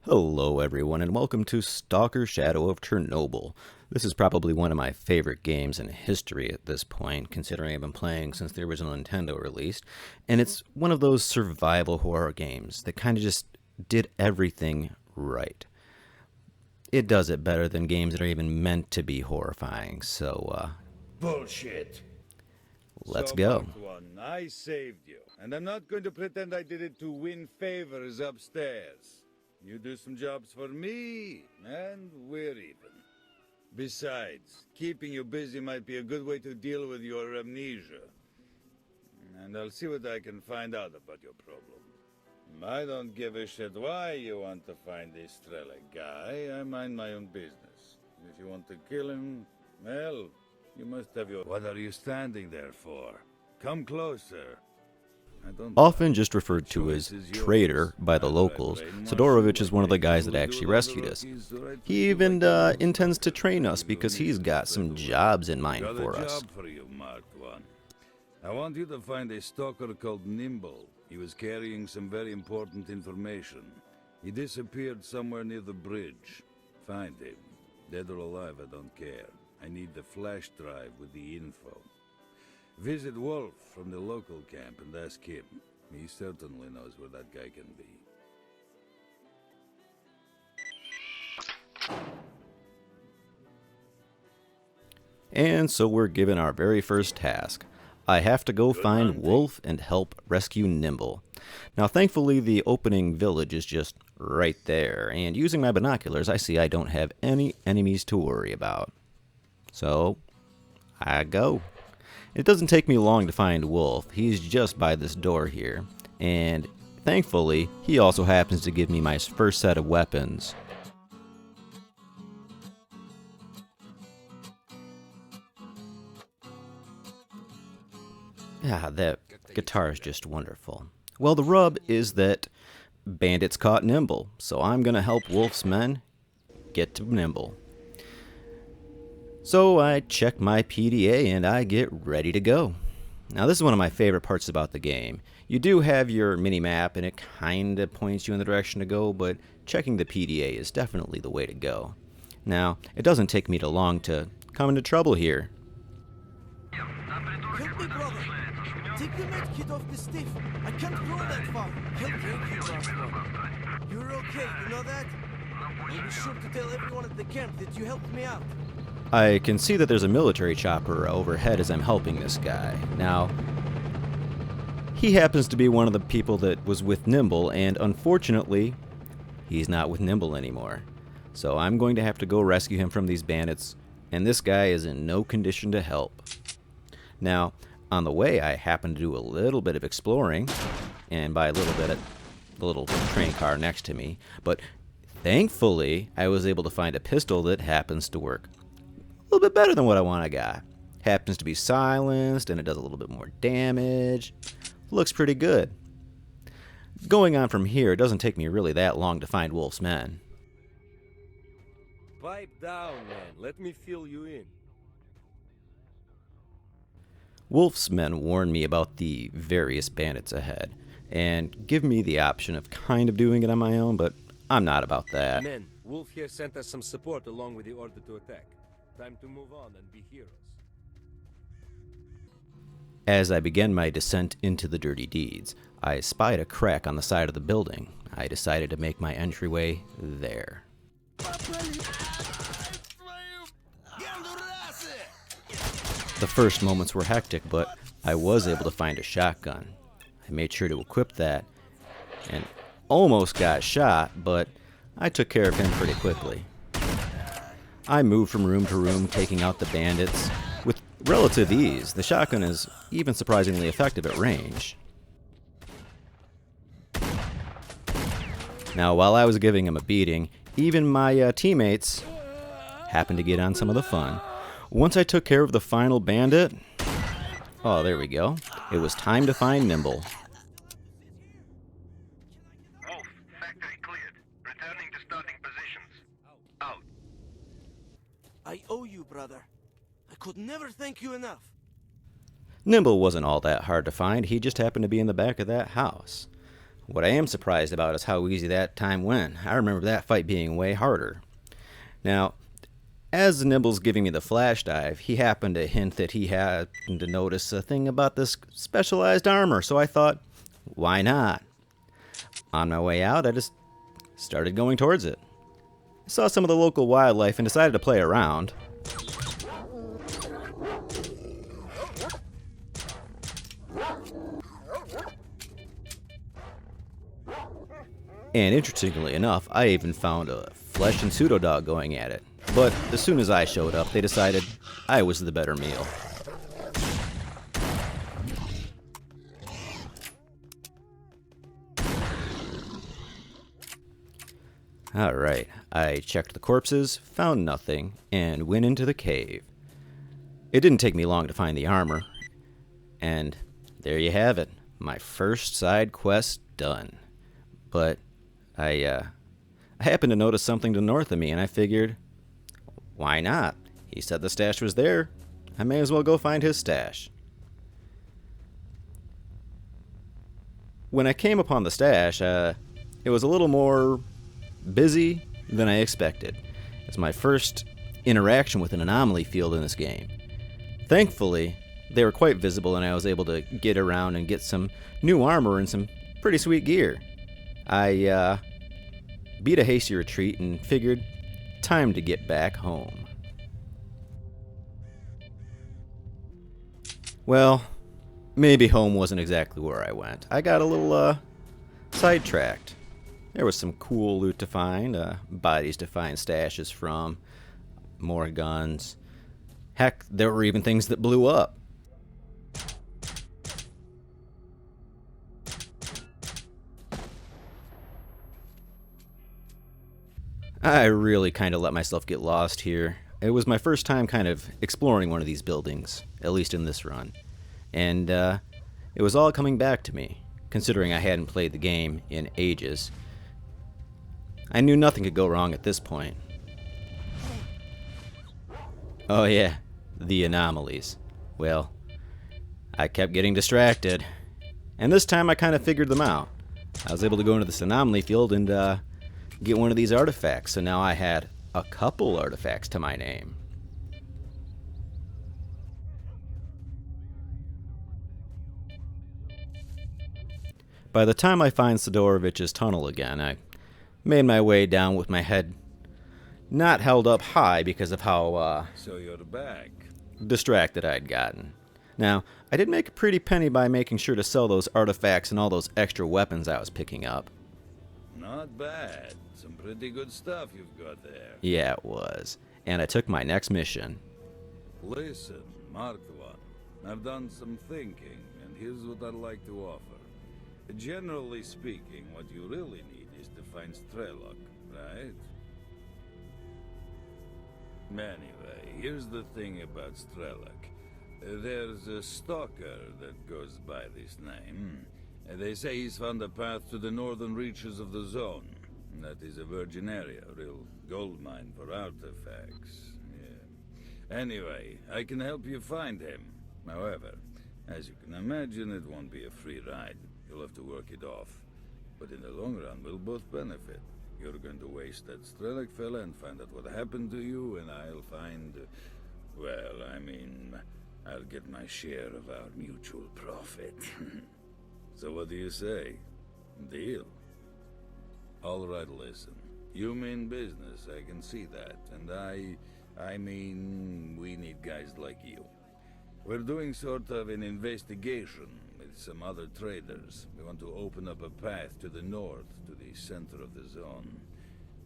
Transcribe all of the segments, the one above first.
Hello everyone and welcome to Stalker Shadow of Chernobyl. This is probably one of my favorite games in history at this point, considering I've been playing since the original Nintendo release, and it's one of those survival horror games that kind of just did everything right. It does it better than games that are even meant to be horrifying, so Bullshit. let's So, go. Marked One, I saved you, and I'm not going to pretend I did it to win favors upstairs. You do some jobs for me, and we're even. Besides, keeping you busy might be a good way to deal with your amnesia. And I'll see what I can find out about your problem. I don't give a shit why you want to find this S.T.A.L.K.E.R guy. I mind my own business. If you want to kill him, well, you must have your... What are you standing there for? Come closer. I don't Often mind. just referred The to choice as is traitor yours. by the Either I locals, brainwash Sidorovich you is or one of the make guys you that do actually all the rescued us. rookies right He to even like a intends to motherfucker. train us You because need he's to got straight some away. jobs in mind Got for a us. job for you, Marked One. I want you to find a stalker called Nimble. He was carrying some very important information. He disappeared somewhere near the bridge. Find him. Dead or alive, I don't care. I need the flash drive with the info. Visit Wolf from the local camp and ask him. He certainly knows where that guy can be. And so we're given our very first task. I have to go find hunting. Wolf and help rescue Nimble. Now thankfully the opening village is just right there, and using my binoculars I see I don't have any enemies to worry about. So, I go. It doesn't take me long to find Wolf. He's just by this door here, and thankfully he also happens to give me my first set of weapons. Yeah, that guitar is just wonderful. Well, the rub is that bandits caught Nimble, so I'm gonna help Wolf's men get to Nimble. So I check my PDA and I get ready to go. Now this is one of my favorite parts about the game. You do have your mini-map and it kinda points you in the direction to go, but checking the PDA is definitely the way to go. Now, it doesn't take me too long to come into trouble here. Help me, brother! Take the med kit off the stiff! I can't go that far! Help you, Master. You're okay, you know that? I'll be sure to tell everyone at the camp that you helped me out. I can see that there's a military chopper overhead as I'm helping this guy. Now, he happens to be one of the people that was with Nimble, and unfortunately, he's not with Nimble anymore. So I'm going to have to go rescue him from these bandits, and this guy is in no condition to help. Now, on the way, I happen to do a little bit of exploring, and by a little bit, the little train car next to me, but thankfully, I was able to find a pistol that happens to work a little bit better than what I got. Happens to be silenced, and it does a little bit more damage. Looks pretty good. Going on from here, it doesn't take me really that long to find Wolf's men. Pipe down, man. Let me fill you in. Wolf's men warn me about the various bandits ahead, and give me the option of kind of doing it on my own, but I'm not about that. Men, Wolf here sent us some support along with the order to attack. Time to move on and be heroes. As I began my descent into the dirty deeds, I spied a crack on the side of the building. I decided to make my entryway there. The first moments were hectic, but I was able to find a shotgun. I made sure to equip that, and almost got shot, but I took care of him pretty quickly. I moved from room to room, taking out the bandits with relative ease. The shotgun is even surprisingly effective at range. Now, while I was giving him a beating, even my teammates happened to get on some of the fun. Once I took care of the final bandit, oh, there we go. It was time to find Nimble. Wolf, factory cleared. Returning to starting positions. Out. I owe you, brother. I could never thank you enough. Nimble wasn't all that hard to find. He just happened to be in the back of that house. What I am surprised about is how easy that time went. I remember that fight being way harder. Now, as Nimble's giving me the flash dive, he happened to hint that he happened to notice a thing about this specialized armor, so I thought, why not? On my way out, I just started going towards it. I saw some of the local wildlife and decided to play around. And interestingly enough, I even found a flesh and pseudo dog going at it. But as soon as I showed up, they decided I was the better meal. Alright, I checked the corpses, found nothing, and went into the cave. It didn't take me long to find the armor. And there you have it, my first side quest done. But I happened to notice something to the north of me, and I figured, why not? He said the stash was there. I may as well go find his stash. When I came upon the stash, it was a little more busy than I expected. It's my first interaction with an anomaly field in this game. Thankfully, they were quite visible and I was able to get around and get some new armor and some pretty sweet gear. I beat a hasty retreat and figured, time to get back home. Well, maybe home wasn't exactly where I went. I got a little sidetracked. There was some cool loot to find, bodies to find stashes from, more guns. Heck, there were even things that blew up. I really kind of let myself get lost here. It was my first time kind of exploring one of these buildings, at least in this run. And it was all coming back to me, considering I hadn't played the game in ages. I knew nothing could go wrong at this point. Oh yeah, the anomalies. Well, I kept getting distracted. And this time I kind of figured them out. I was able to go into this anomaly field and get one of these artifacts, so now I had a couple artifacts to my name. By the time I find Sidorovich's tunnel again, I made my way down with my head not held up high because of how So you're back. distracted I'd gotten. Now, I did make a pretty penny by making sure to sell those artifacts and all those extra weapons I was picking up. Not bad. Some pretty good stuff you've got there. Yeah, it was. And I took my next mission. Listen, Mark One. I've done some thinking, and here's what I'd like to offer. Generally speaking, what you really need is to find S.T.A.L.K.E.R, right? Anyway, here's the thing about S.T.A.L.K.E.R. There's a stalker that goes by this name. They say he's found a path to the northern reaches of the zone. That is a virgin area, a real gold mine for artifacts. Yeah. Anyway, I can help you find him. However, as you can imagine, it won't be a free ride. You'll have to work it off. But in the long run, we'll both benefit. You're going to waste that S.T.A.L.K.E.R fella and find out what happened to you, and I'll find... well, I mean, I'll get my share of our mutual profit. So what do you say? Deal? All right, listen. You mean business, I can see that. And I mean, we need guys like you. We're doing sort of an investigation with some other traders. We want to open up a path to the north, to the center of the zone.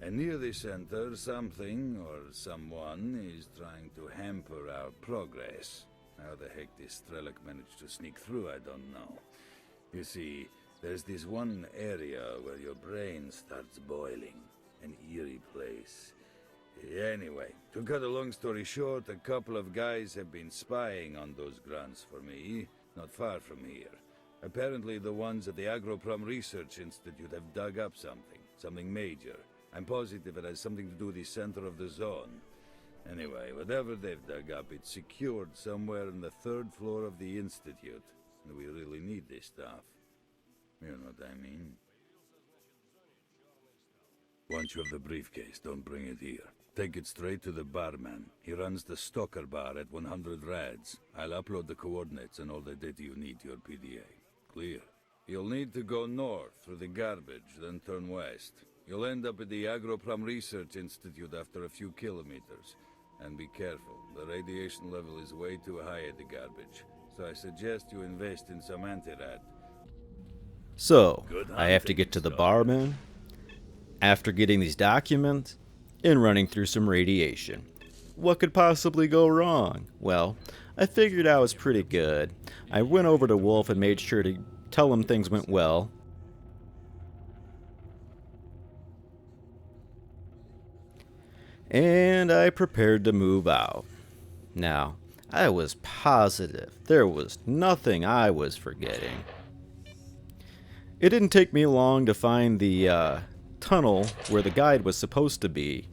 And near the center, something or someone is trying to hamper our progress. How the heck this S.T.A.L.K.E.R managed to sneak through, I don't know. You see, there's this one area where your brain starts boiling. An eerie place. Anyway, to cut a long story short, a couple of guys have been spying on those grunts for me, not far from here. Apparently the ones at the Agroprom Research Institute have dug up something major. I'm positive it has something to do with the center of the zone. Anyway, whatever they've dug up, it's secured somewhere on the 3rd floor of the Institute. And we really need this stuff. You know what I mean? Once you have the briefcase, don't bring it here. Take it straight to the barman. He runs the S.T.A.L.K.E.R bar at 100 rads. I'll upload the coordinates and all the data you need to your PDA. Clear. You'll need to go north through the garbage, then turn west. You'll end up at the Agroprom Research Institute after a few kilometers. And be careful, the radiation level is way too high at the garbage. So I suggest you invest in some anti-rad. So, Good I have to hunting, get to the Stalker. barman, after getting these documents, and running through some radiation. What could possibly go wrong? Well, I figured I was pretty good. I went over to Wolf and made sure to tell him things went well. And I prepared to move out. Now, I was positive there was nothing I was forgetting. It didn't take me long to find the tunnel where the guide was supposed to be.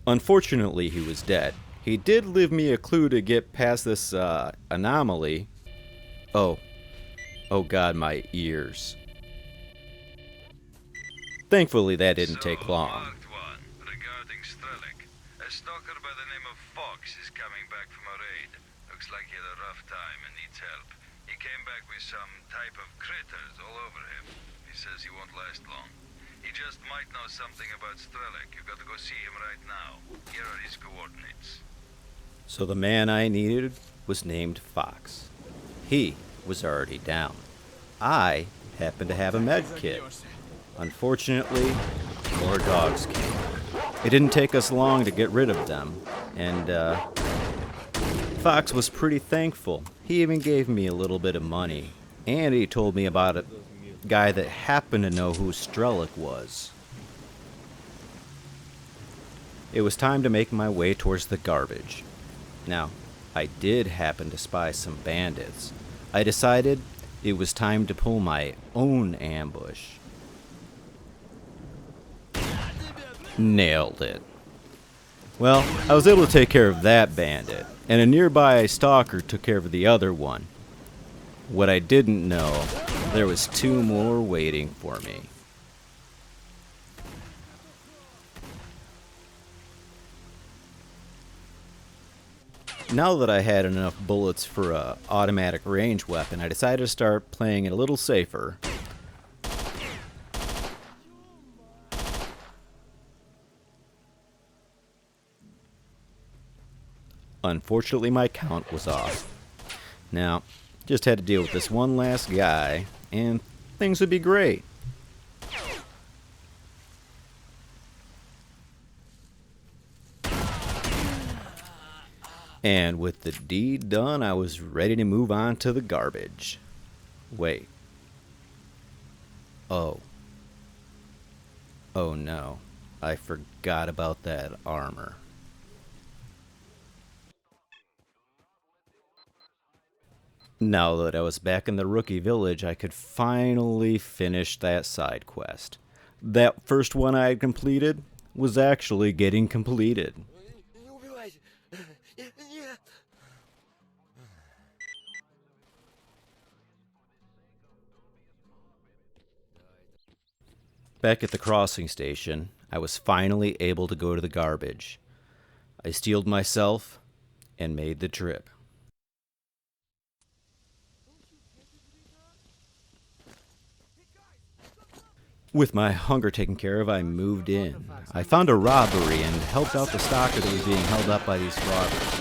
Unfortunately, he was dead. He did leave me a clue to get past this anomaly. Oh God, my ears. Thankfully, that didn't take long. Marked one, regarding S.T.A.L.K.E.R. A stalker by the name of Fox is coming back from a raid. Looks like he had a rough time and needs help. He came back with some type of critters all over him. He says he won't last long. He just might know something about S.T.A.L.K.E.R. You gotta go see him right now. Here are his coordinates. So the man I needed was named Fox. He was already down. I happened to have a med kit. Unfortunately, more dogs came. It didn't take us long to get rid of them, and Fox was pretty thankful. He even gave me a little bit of money, and he told me about a guy that happened to know who S.T.A.L.K.E.R was. It was time to make my way towards the garbage. Now, I did happen to spy some bandits. I decided it was time to pull my own ambush. Nailed it. Well, I was able to take care of that bandit, and a nearby stalker took care of the other one. What I didn't know, there was 2 more waiting for me. Now that I had enough bullets for a automatic range weapon, I decided to start playing it a little safer. Unfortunately, my count was off. Now, just had to deal with this one last guy, and things would be great. And with the deed done, I was ready to move on to the garbage. Wait. Oh no. I forgot about that armor. Now that I was back in the rookie village, I could finally finish that side quest. That first one I had completed was actually getting completed. Back at the crossing station, I was finally able to go to the garbage. I steeled myself and made the trip. With my hunger taken care of, I moved in. I found a robbery and helped out the stalker that was being held up by these robbers.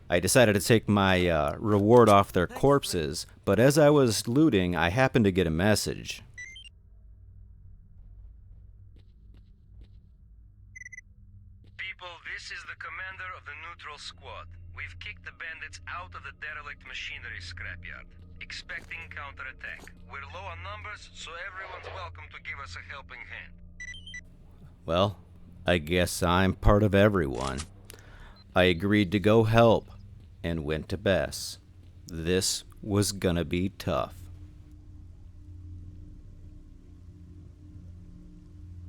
I decided to take my reward off their corpses, but as I was looting, I happened to get a message. People, this is the commander of the neutral squad. We've kicked the bandits out of the derelict machinery scrapyard, expecting counterattack. We're low on numbers, so everyone's welcome to give us a helping hand. Well, I guess I'm part of everyone. I agreed to go help and went to Bess. This was gonna be tough.